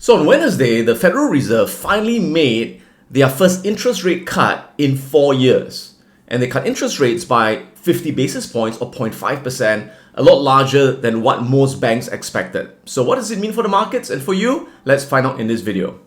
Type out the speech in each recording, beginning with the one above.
So on Wednesday, the Federal Reserve finally made their first interest rate cut in 4 years. And they cut interest rates by 50 basis points or 0.5%, a lot larger than what most banks expected. So what does it mean for the markets and for you? Let's find out in this video.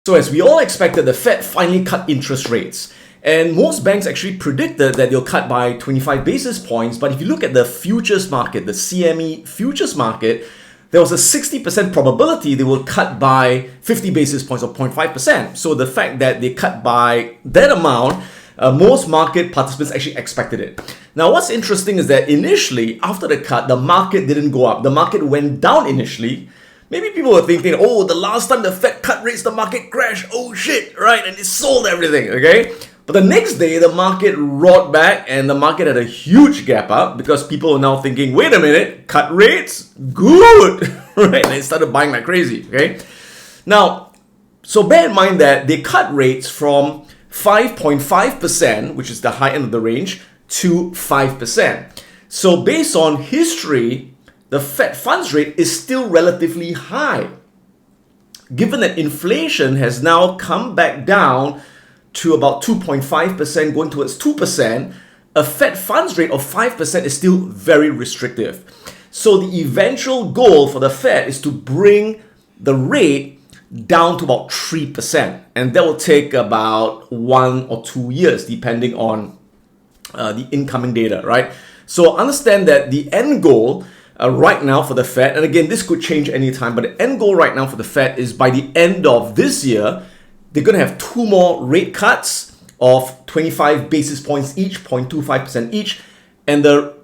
So as we all expected, the Fed finally cut interest rates. And most banks actually predicted that they'll cut by 25 basis points. But if you look at the futures market, the CME futures market, there was a 60% probability they will cut by 50 basis points or 0.5%. So the fact that they cut by that amount, most market participants actually expected it. Now, what's interesting is that initially, after the cut, the market didn't go up. The market went down initially. Maybe people were thinking, oh, the last time the Fed cut rates, the market crashed. Oh shit, right? And it sold everything, okay? But the next day, the market roared back and the market had a huge gap up because people are now thinking, wait a minute, cut rates? Good, right? And they started buying like crazy, okay? Now, so bear in mind that they cut rates from 5.5%, which is the high end of the range, to 5%. So based on history, the Fed funds rate is still relatively high. Given that inflation has now come back down to about 2.5%, going towards 2%, a Fed funds rate of 5% is still very restrictive. So the eventual goal for the Fed is to bring the rate down to about 3%. And that will take about 1 or 2 years, depending on the incoming data, right? So understand that the end goal right now for the Fed, and again, this could change anytime, but the end goal right now for the Fed is by the end of this year, they're going to have 2 more rate cuts of 25 basis points each, 0.25% each, and the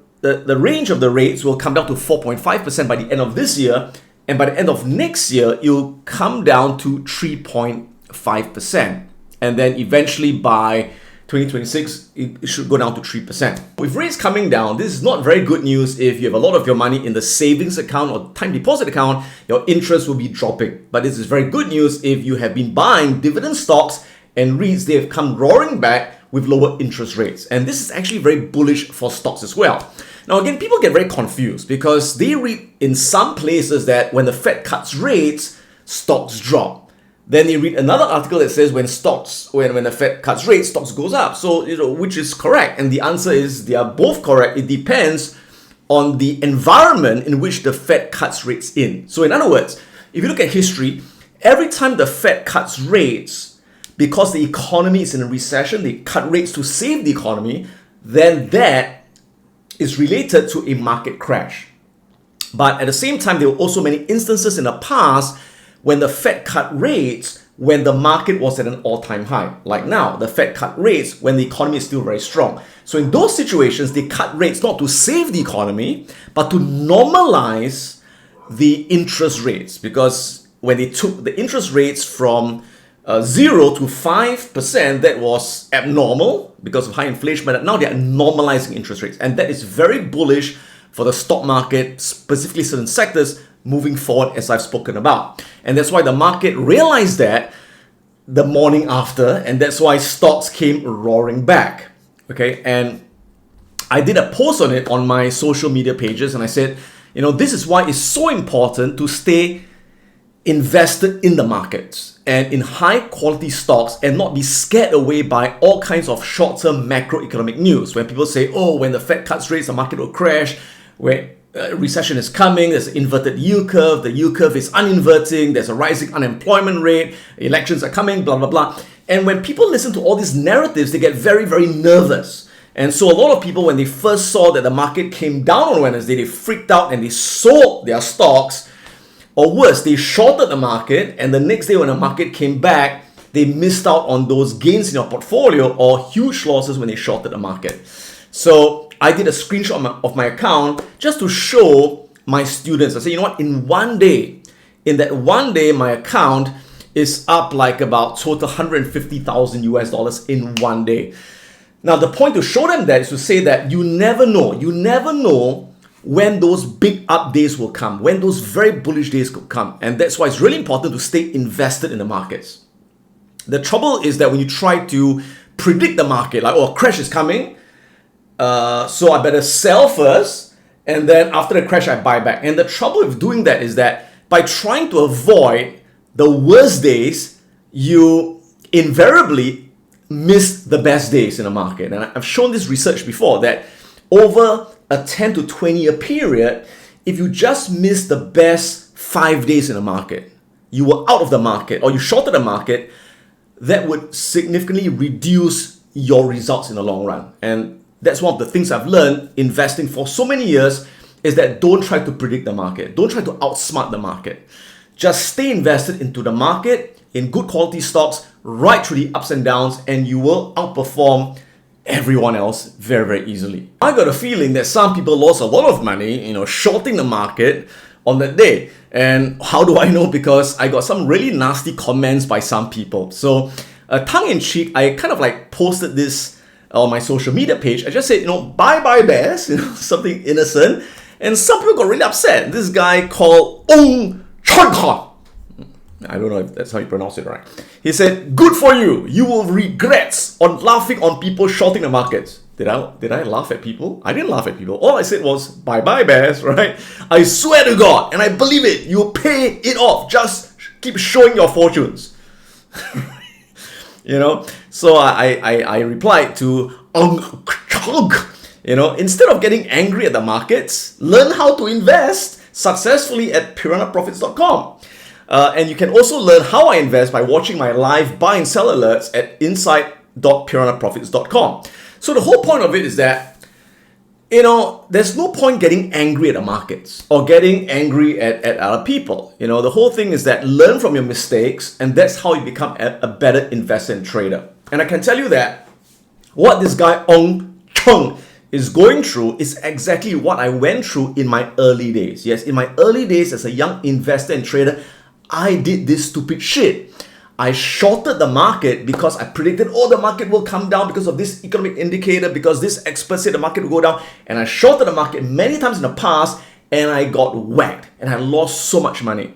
range of the rates will come down to 4.5% by the end of this year, and by the end of next year, it'll come down to 3.5%, and then eventually by 2026, it should go down to 3%. With rates coming down, this is not very good news if you have a lot of your money in the savings account or time deposit account, your interest will be dropping. But this is very good news if you have been buying dividend stocks and REITs, they have come roaring back with lower interest rates. And this is actually very bullish for stocks as well. Now again, people get very confused because they read in some places that when the Fed cuts rates, stocks drop. Then they read another article that says when the Fed cuts rates, stocks goes up. So, which is correct? And the answer is they are both correct. It depends on the environment in which the Fed cuts rates in. So in other words, if you look at history, every time the Fed cuts rates, because the economy is in a recession, they cut rates to save the economy, then that is related to a market crash. But at the same time, there were also many instances in the past when the Fed cut rates when the market was at an all-time high. Like now, the Fed cut rates when the economy is still very strong. So in those situations, they cut rates not to save the economy, but to normalize the interest rates. Because when they took the interest rates from 0 to 5%, that was abnormal because of high inflation, but now they are normalizing interest rates. And that is very bullish for the stock market, specifically certain sectors, moving forward, as I've spoken about. And that's why the market realized that the morning after, and that's why stocks came roaring back. Okay, and I did a post on it on my social media pages, and I said, this is why it's so important to stay invested in the markets and in high quality stocks and not be scared away by all kinds of short-term macroeconomic news. When people say, oh, when the Fed cuts rates, the market will crash, when recession is coming, there's an inverted yield curve, the yield curve is uninverting, there's a rising unemployment rate, elections are coming, blah, blah, blah. And when people listen to all these narratives, they get very, very nervous. And so a lot of people, when they first saw that the market came down on Wednesday, they freaked out and they sold their stocks. Or worse, they shorted the market, and the next day when the market came back, they missed out on those gains in your portfolio or huge losses when they shorted the market. So I did a screenshot of my account just to show my students. I said, in that one day, my account is up like about total $150,000 US in one day. Now, the point to show them that is to say that you never know when those big up days will come, when those very bullish days could come. And that's why it's really important to stay invested in the markets. The trouble is that when you try to predict the market, like, oh, a crash is coming, so I better sell first, and then after the crash, I buy back. And the trouble with doing that is that by trying to avoid the worst days, you invariably miss the best days in the market. And I've shown this research before that over a 10 to 20 year period, if you just miss the best 5 days in the market, you were out of the market or you shorted the market, that would significantly reduce your results in the long run. And that's one of the things I've learned investing for so many years, is that don't try to predict the market. Don't try to outsmart the market. Just stay invested into the market in good quality stocks right through the ups and downs, and you will outperform everyone else very, very easily. I got a feeling that some people lost a lot of money, shorting the market on that day. And how do I know? Because I got some really nasty comments by some people. So tongue in cheek, I kind of like posted this on my social media page. I just said, bye bears, something innocent. And some people got really upset. This guy called Ong Chon. I don't know if that's how you pronounce it right. He said, good for you. You will regret on laughing on people shorting the markets. Did I laugh at people? I didn't laugh at people. All I said was, bye bears, right? I swear to God, and I believe it, you'll pay it off. Just keep showing your fortunes. So I replied to Ong Chong. Instead of getting angry at the markets, learn how to invest successfully at piranhaprofits.com. And you can also learn how I invest by watching my live buy and sell alerts at insight.piranhaprofits.com. So the whole point of it is that, there's no point getting angry at the markets or getting angry at other people. The whole thing is that learn from your mistakes, and that's how you become a better investor and trader. And I can tell you that what this guy Ong Chung is going through is exactly what I went through in my early days. Yes, in my early days as a young investor and trader, I did this stupid shit. I shorted the market because I predicted, the market will come down because of this economic indicator, because this expert said the market will go down. And I shorted the market many times in the past, and I got whacked and I lost so much money.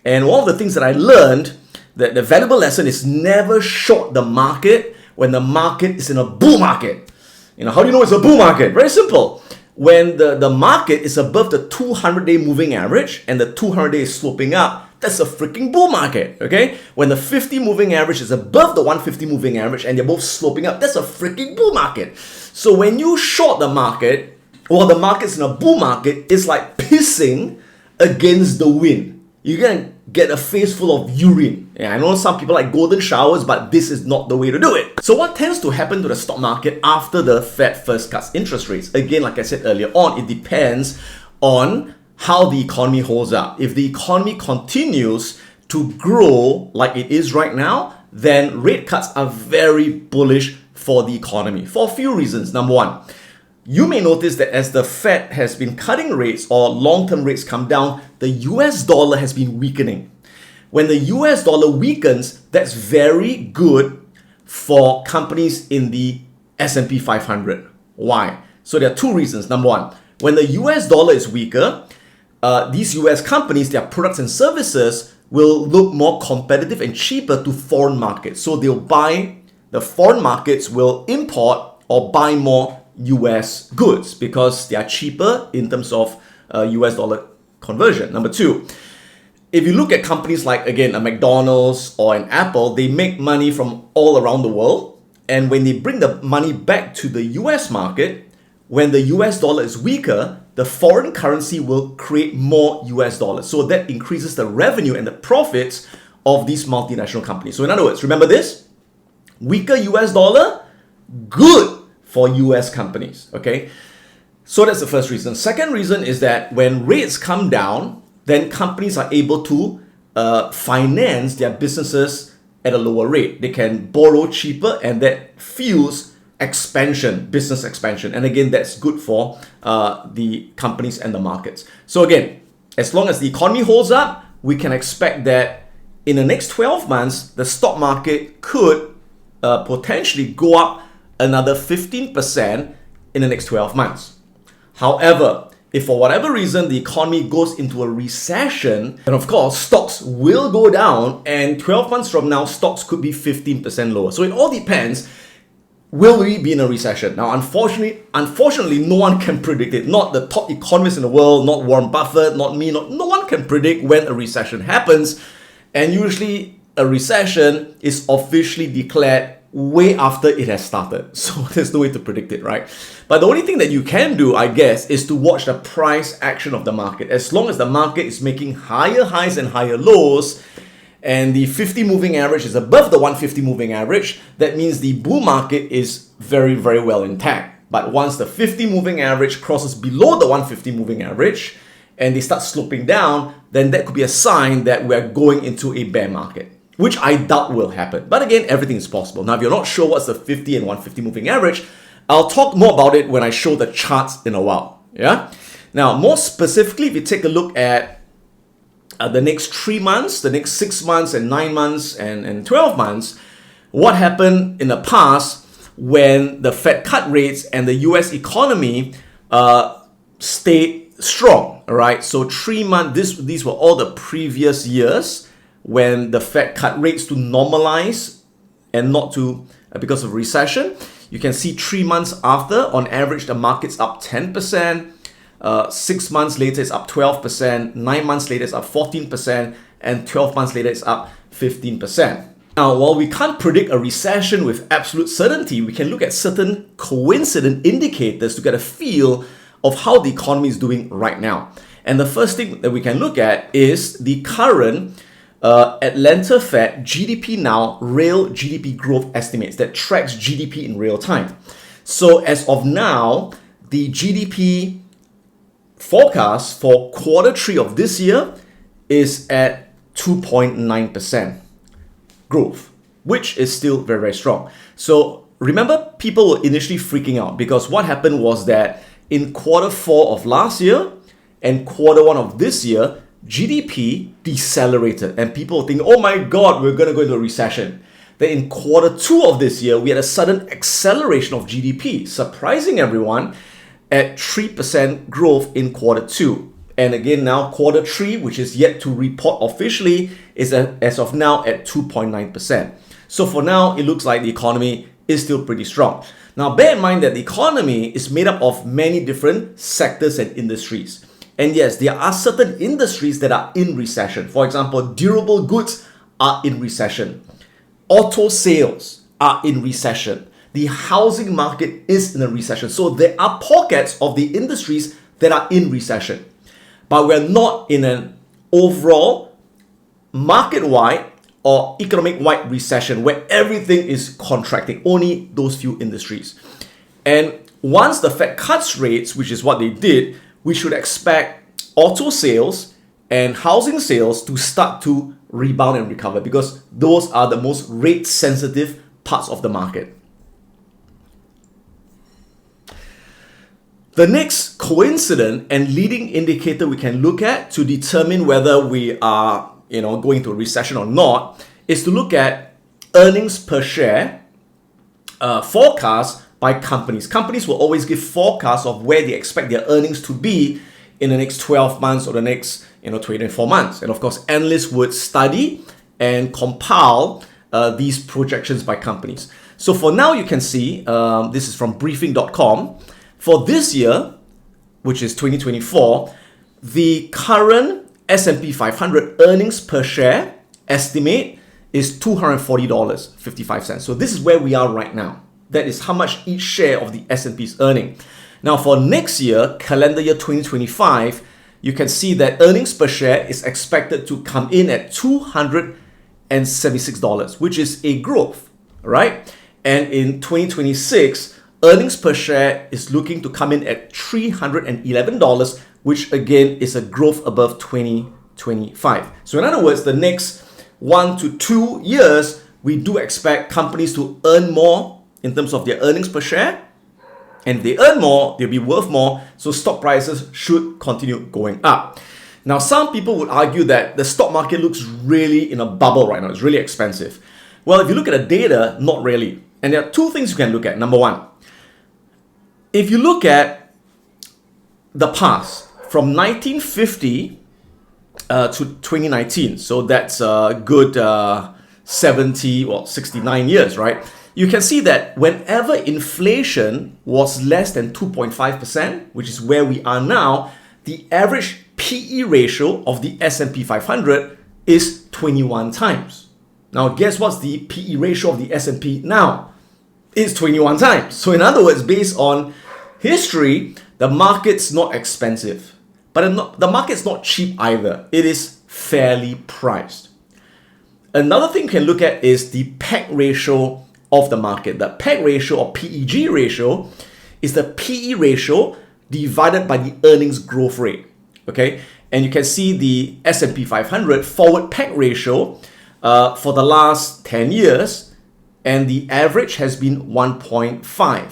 And one of the things that I learned, that the valuable lesson is never short the market when the market is in a bull market. How do you know it's a bull market? Very simple. When the market is above the 200-day moving average and the 200-day is sloping up, that's a freaking bull market, okay? When the 50 moving average is above the 150 moving average and they're both sloping up, that's a freaking bull market. So when you short the market, while the market's in a bull market, it's like pissing against the wind. You're going to get a face full of urine. I know some people like golden showers, but this is not the way to do it. So what tends to happen to the stock market after the Fed first cuts interest rates? Again, like I said earlier on, it depends on how the economy holds up. If the economy continues to grow like it is right now, then rate cuts are very bullish for the economy for a few reasons. Number one, you may notice that as the Fed has been cutting rates or long-term rates come down, the US dollar has been weakening. When the US dollar weakens, that's very good for companies in the S&P 500. Why? So there are two reasons. Number one, when the US dollar is weaker, these US companies, their products and services will look more competitive and cheaper to foreign markets. So the foreign markets will import or buy more US goods because they are cheaper in terms of US dollar conversion. Number two, if you look at companies like, again, a McDonald's or an Apple, they make money from all around the world. And when they bring the money back to the US market, when the US dollar is weaker, the foreign currency will create more US dollars. So that increases the revenue and the profits of these multinational companies. So in other words, remember this, weaker US dollar, good for US companies, okay? So that's the first reason. Second reason is that when rates come down, then companies are able to finance their businesses at a lower rate. They can borrow cheaper, and that fuels expansion, business expansion. And again, that's good for the companies and the markets. So again, as long as the economy holds up, we can expect that in the next 12 months, the stock market could potentially go up another 15% in the next 12 months. However, if for whatever reason the economy goes into a recession, then of course stocks will go down, and 12 months from now, stocks could be 15% lower. So it all depends. will we be in a recession? Now, unfortunately, no one can predict it. Not the top economists in the world, not Warren Buffett, not me, no one can predict when a recession happens. And usually a recession is officially declared way after it has started. So there's no way to predict it, right? But the only thing that you can do, I guess, is to watch the price action of the market. As long as the market is making higher highs and higher lows, and the 50 moving average is above the 150 moving average, that means the bull market is very, very well intact. But once the 50 moving average crosses below the 150 moving average and they start sloping down, then that could be a sign that we're going into a bear market, which I doubt will happen. But again, everything is possible. Now, if you're not sure what's the 50 and 150 moving average, I'll talk more about it when I show the charts in a while. Yeah. Now, more specifically, if you take a look at the next 3 months, the next 6 months, and 9 months, and 12 months, what happened in the past when the Fed cut rates and the US economy stayed strong, all right? So 3 months, these were all the previous years when the Fed cut rates to normalize and not to, because of recession. You can see 3 months after, on average, the market's up 10%. 6 months later, it's up 12%. 9 months later, it's up 14%. And 12 months later, it's up 15%. Now, while we can't predict a recession with absolute certainty, we can look at certain coincident indicators to get a feel of how the economy is doing right now. And the first thing that we can look at is the current Atlanta Fed GDP Now real GDP growth estimates that tracks GDP in real time. So as of now, the GDP forecast for Q3 of this year is at 2.9% growth, which is still very, very strong. So remember, people were initially freaking out because what happened was that in Q4 of last year and Q1 of this year, GDP decelerated and people think, oh my God, we're going to go into a recession. Then in Q2 of this year, we had a sudden acceleration of GDP, surprising everyone, at 3% growth in Q2. And again, now Q3, which is yet to report officially, is as of now at 2.9%. So for now, it looks like the economy is still pretty strong. Now, bear in mind that the economy is made up of many different sectors and industries. And yes, there are certain industries that are in recession. For example, durable goods are in recession. Auto sales are in recession. The housing market is in a recession. So there are pockets of the industries that are in recession. But we're not in an overall market-wide or economic-wide recession where everything is contracting, only those few industries. And once the Fed cuts rates, which is what they did, we should expect auto sales and housing sales to start to rebound and recover because those are the most rate-sensitive parts of the market. The next coincident and leading indicator we can look at to determine whether we are, going to a recession or not is to look at earnings per share forecast by companies. Companies will always give forecasts of where they expect their earnings to be in the next 12 months or the next 24 months. And of course, analysts would study and compile these projections by companies. So for now, you can see, this is from briefing.com. For this year, which is 2024, the current S&P 500 earnings per share estimate is $240.55. So this is where we are right now. That is how much each share of the S&P is earning. Now for next year, calendar year 2025, you can see that earnings per share is expected to come in at $276, which is a growth, right? And in 2026, earnings per share is looking to come in at $311, which again is a growth above 2025. So in other words, the next 1 to 2 years, we do expect companies to earn more in terms of their earnings per share. And if they earn more, they'll be worth more. So stock prices should continue going up. Now, some people would argue that the stock market looks really in a bubble right now. It's really expensive. Well, if you look at the data, not really. And there are two things you can look at. Number one, if you look at the past from 1950 to 2019, so that's a good 69 years, right? you can see that whenever inflation was less than 2.5%, which is where we are now, the average PE ratio of the S&P 500 is 21 times. Now, guess what's the PE ratio of the S&P now? It's 21 times. So in other words, based on history, the market's not expensive, but the market's not cheap either. It is fairly priced. Another thing you can look at is the PEG ratio of the market. The PEG ratio or PEG ratio is the PE ratio divided by the earnings growth rate. Okay, and you can see the S&P 500 forward PEG ratio for the last 10 years, and the average has been 1.5.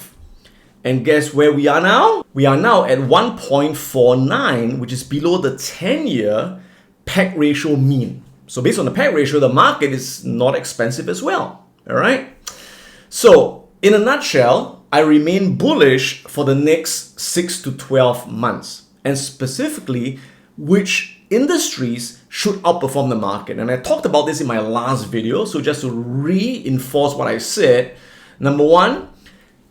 And guess where we are now? We are now at 1.49, which is below the 10-year PEG ratio mean. So based on the PEG ratio, the market is not expensive as well. All right. So in a nutshell, I remain bullish for the next 6 to 12 months, and specifically which industries should outperform the market. And I talked about this in my last video. So just to reinforce what I said, number one,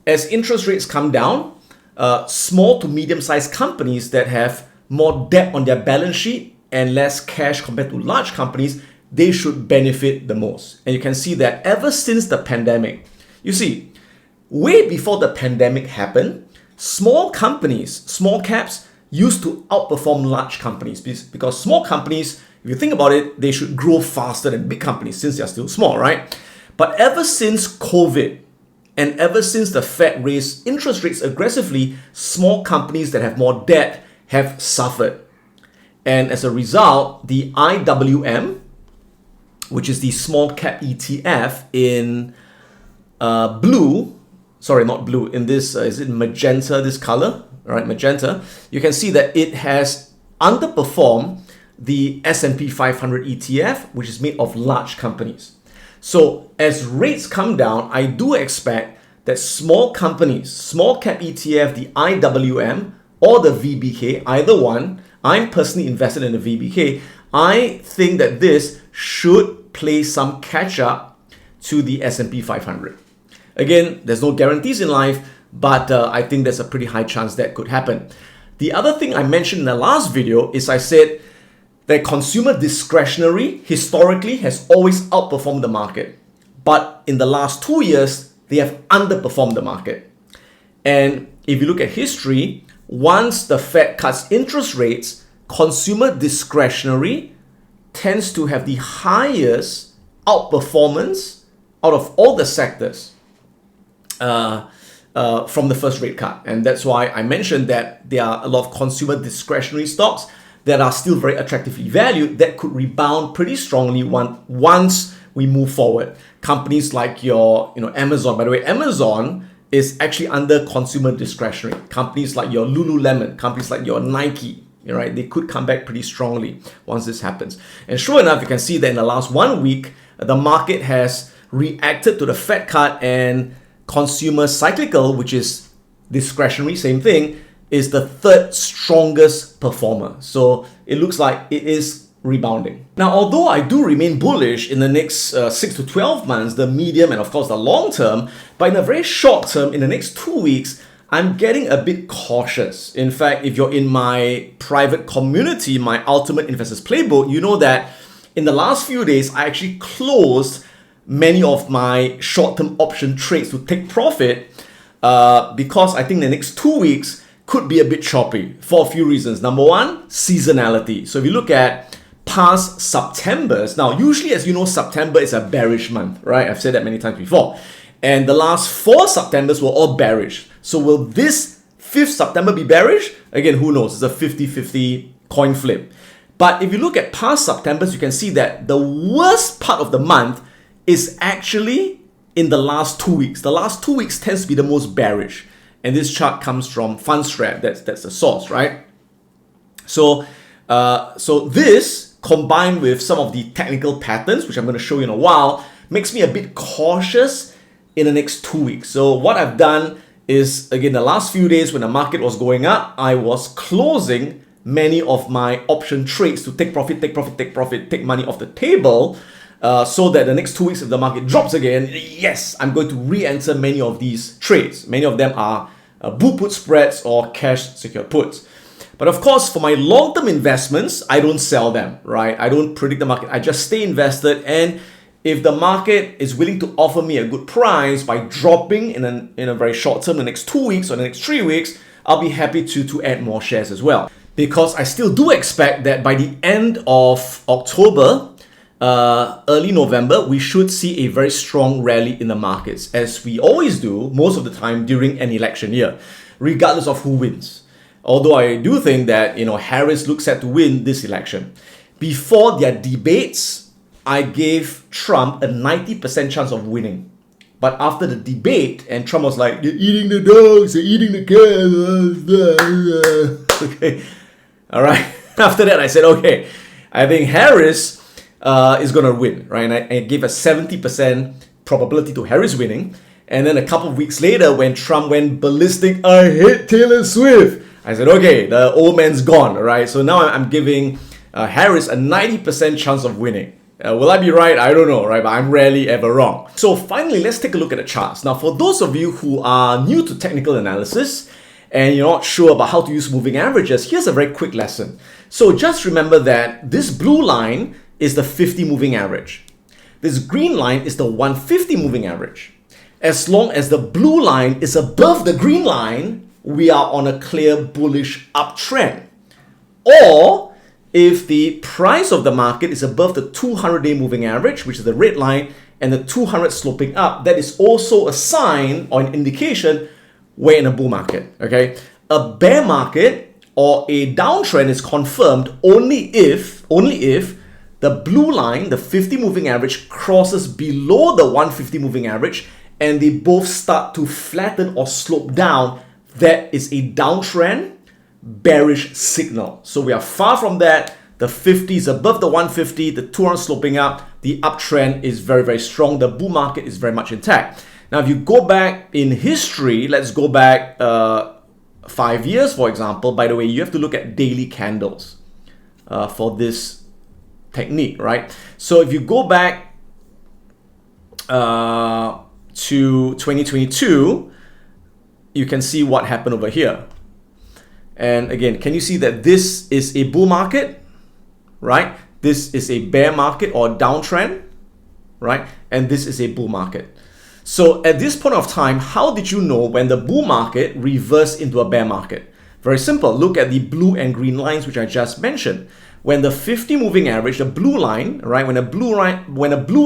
as interest rates come down, small to medium-sized companies that have more debt on their balance sheet and less cash compared to large companies, they should benefit the most. And you can see that ever since the pandemic, you see, way before the pandemic happened, small companies, small caps, used to outperform large companies because small companies, if you think about it, they should grow faster than big companies since they're still small, right? But ever since COVID and ever since the Fed raised interest rates aggressively, small companies that have more debt have suffered. And as a result, the IWM, which is the small cap ETF in blue, sorry, not blue, in this, is it magenta, this color? All right, magenta. You can see that it has underperformed the S&P 500 ETF, which is made of large companies. So as rates come down, I do expect that small companies, small cap ETF, the IWM or the VBK, either one, I'm personally invested in the VBK. I think that this should play some catch up to the S&P 500. Again, there's no guarantees in life, but I think there's a pretty high chance that could happen. The other thing I mentioned in the last video is I said that consumer discretionary historically has always outperformed the market. But in the last 2 years, they have underperformed the market. And if you look at history, once the Fed cuts interest rates, consumer discretionary tends to have the highest outperformance out of all the sectors from the first rate cut. And that's why I mentioned that there are a lot of consumer discretionary stocks that are still very attractively valued that could rebound pretty strongly once we move forward. Companies like your Amazon. By the way, Amazon is actually under consumer discretionary. Companies like your Lululemon, companies like your Nike, right? They could come back pretty strongly once this happens. And sure enough, you can see that in the last 1 week, the market has reacted to the Fed cut, and consumer cyclical, which is discretionary, same thing, is the third strongest performer. So it looks like it is rebounding. Now, although I do remain bullish in the next 6 to 12 months, the medium and of course the long term, but in the very short term, in the next 2 weeks, I'm getting a bit cautious. In fact, if you're in my private community, my Ultimate Investors Playbook, you know that in the last few days, I actually closed many of my short-term option trades to take profit because I think the next 2 weeks could be a bit choppy for a few reasons. Number one, seasonality. So if you look at past Septembers, now usually, as you know, September is a bearish month, right? I've said that many times before. And the last 4 Septembers were all bearish. So will this 5th September be bearish? Again, who knows? It's a 50-50 coin flip. But if you look at past Septembers, you can see that the worst part of the month is actually in the last 2 weeks. The last 2 weeks tends to be the most bearish. And this chart comes from Fundstrat. That's the source, right? So this combined with some of the technical patterns, which I'm going to show you in a while, makes me a bit cautious in the next 2 weeks. So what I've done is, again, the last few days when the market was going up, I was closing many of my option trades to take profit, take money off the table so that the next 2 weeks, if the market drops again, yes, I'm going to re-enter many of these trades. Many of them are bull put spreads or cash secured puts. But of course, for my long-term investments, I don't sell them, right? I don't predict the market. I just stay invested, and if the market is willing to offer me a good price by dropping in a very short term, the next 2 weeks or the next 3 weeks, I'll be happy to add more shares as well. Because I still do expect that by the end of October, early November, we should see a very strong rally in the markets, as we always do most of the time during an election year, regardless of who wins. Although I do think that, Harris looks set to win this election. Before their debates, I gave Trump a 90% chance of winning. But after the debate, and Trump was like, "They're eating the dogs, they're eating the cats." Okay, all right. After that, I said, okay, I think Harris is going to win, right? And I gave a 70% probability to Harris winning. And then a couple of weeks later, when Trump went ballistic, "I hate Taylor Swift," I said, okay, the old man's gone, all right? So now I'm giving Harris a 90% chance of winning. Will I be right? I don't know, right? But I'm rarely ever wrong. So finally, let's take a look at the charts. Now, for those of you who are new to technical analysis and you're not sure about how to use moving averages, here's a very quick lesson. So just remember that this blue line is the 50 moving average. This green line is the 150 moving average. As long as the blue line is above the green line, we are on a clear bullish uptrend. Or if the price of the market is above the 200-day moving average, which is the red line, and the 200 sloping up, that is also a sign or an indication we're in a bull market. Okay, a bear market or a downtrend is confirmed only if the blue line, the 50 moving average, crosses below the 150 moving average and they both start to flatten or slope down. That is a downtrend, bearish signal. So we are far from that. The 50 is above the 150, the 200 sloping up, the uptrend is very, very strong. The bull market is very much intact. Now, if you go back in history, let's go back 5 years, for example. By the way, you have to look at daily candles for this technique, right? So if you go back to 2022, you can see what happened over here. And again, can you see that this is a bull market, right? This is a bear market or downtrend, right? And this is a bull market. So at this point of time, how did you know when the bull market reversed into a bear market? Very simple. Look at the blue and green lines, which I just mentioned. When the 50 moving average, the blue line, right? When a blue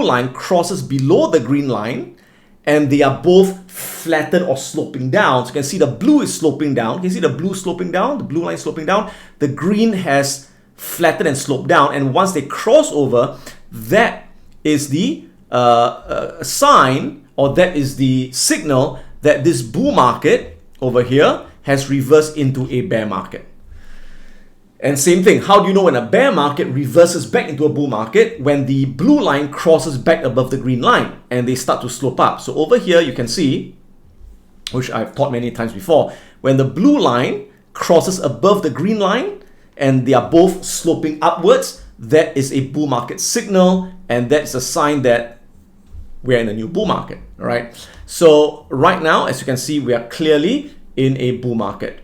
line crosses below the green line, and they are both flattened or sloping down. So you can see the blue is sloping down. You can see the blue sloping down, the blue line sloping down. The green has flattened and sloped down. And once they cross over, that is the sign, or that is the signal that this bull market over here has reversed into a bear market. And same thing, how do you know when a bear market reverses back into a bull market? When the blue line crosses back above the green line and they start to slope up. So over here you can see, which I've taught many times before, when the blue line crosses above the green line and they are both sloping upwards, that is a bull market signal, and that's a sign that we're in a new bull market, all right? So right now, as you can see, we are clearly in a bull market.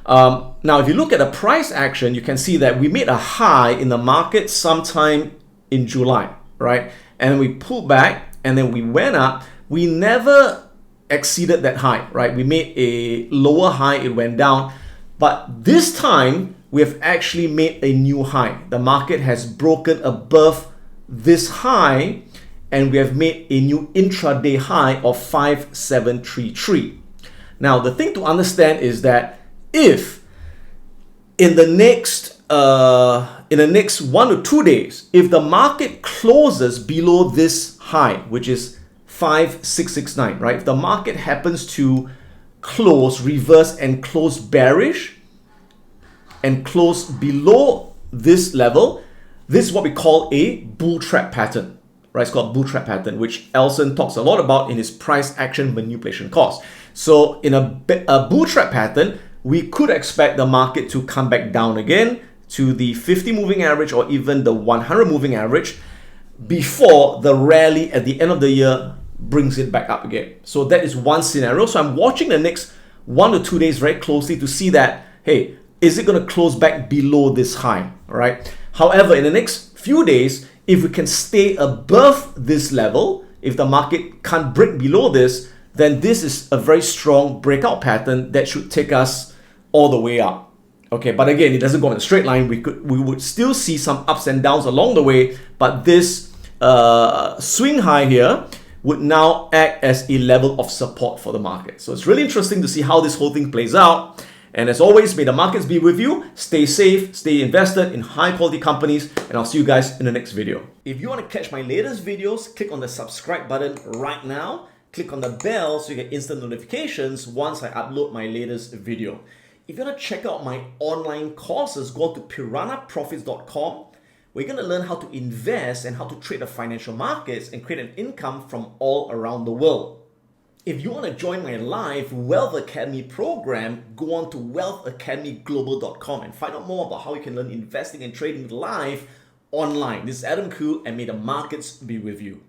Now, if you look at the price action, you can see that we made a high in the market sometime in July, right? And we pulled back and then we went up. We never exceeded that high, right? We made a lower high, it went down. But this time, we have actually made a new high. The market has broken above this high and we have made a new intraday high of 5733. Now, the thing to understand is that if in the next 1 to 2 days, if the market closes below this high, which is 5669, right? If the market happens to close, reverse and close bearish and close below this level, this is what we call a bull trap pattern, right? It's called bull trap pattern, which Elson talks a lot about in his price action manipulation course. So in a bull trap pattern, we could expect the market to come back down again to the 50 moving average or even the 100 moving average. before the rally at the end of the year brings it back up again. So that is one scenario. So I'm watching the next 1 to 2 days very closely to see that, hey, is it going to close back below this high? All right. However, in the next few days, if we can stay above this level, if the market can't break below this, then this is a very strong breakout pattern that should take us all the way up. Okay, but again, it doesn't go in a straight line. We would still see some ups and downs along the way, but this swing high here would now act as a level of support for the market. So it's really interesting to see how this whole thing plays out. And as always, may the markets be with you. Stay safe, stay invested in high quality companies, and I'll see you guys in the next video. If you want to catch my latest videos, click on the subscribe button right now. Click on the bell so you get instant notifications once I upload my latest video. If you want to check out my online courses, go to piranhaprofits.com. We're going to learn how to invest and how to trade the financial markets and create an income from all around the world. If you want to join my live Wealth Academy program, go on to wealthacademyglobal.com and find out more about how you can learn investing and trading live online. This is Adam Khoo, and may the markets be with you.